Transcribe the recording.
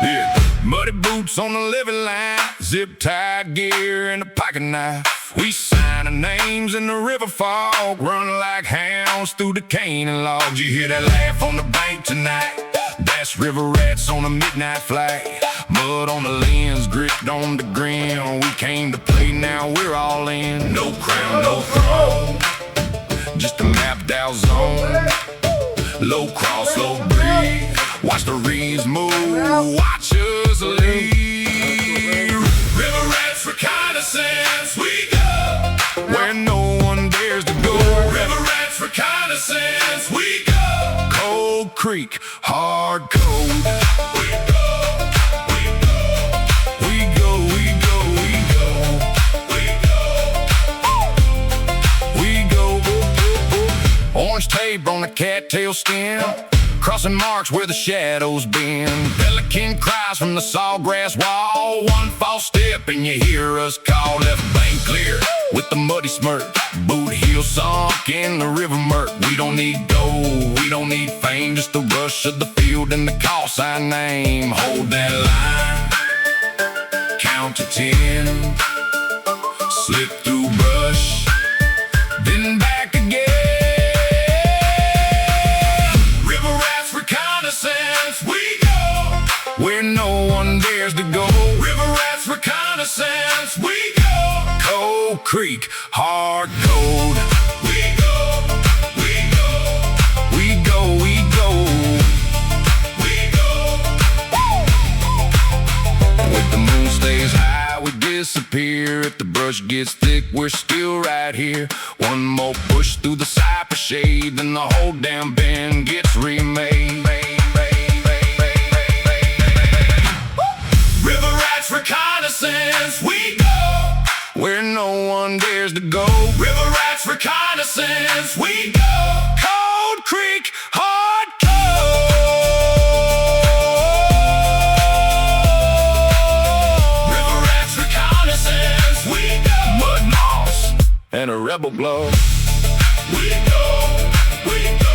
Yeah. Muddy boots on the living line, zip-tied gear and a pocket knife. We sign our names in the river fog, run like hounds through the cane logs. You hear that laugh on the bank tonight? That's river rats on a midnight flight. Mud on the lens, gripped on the grin. We came to play, now we're all in. No crown, no throne, just a mapped out zone. Low cross, low breeze, watch the reeds move, watch us leave. River rats reconnaissance, we go where no one dares to go. River rats reconnaissance, we go. Cold Creek, hard code. We go, we go, we go, we go, we go, we go. Orange tape on the cattail stem, crossing marks where the shadows bend. Pelican cries from the sawgrass wall. One false step and you hear us call. Left bank clear with the muddy smirk, boot heel sunk in the river murk. We don't need gold, we don't need fame, just the rush of the field and the call sign name. Hold that line, count to 10, slip through brush, then back again. We go where no one dares to go. River rats reconnaissance, we go. Cold Creek, hard code. We go, we go, we go, we go, we go. If the moon stays high, we disappear. If the brush gets thick, we're still right here. One more push through the cypress shade, then the whole damn bend gets remade. Reconnaissance, we go where no one dares to go. River rats reconnaissance, we go. Cold Creek, hard code. River rats reconnaissance, we go. Mud moss and a rebel glow. We go, we go.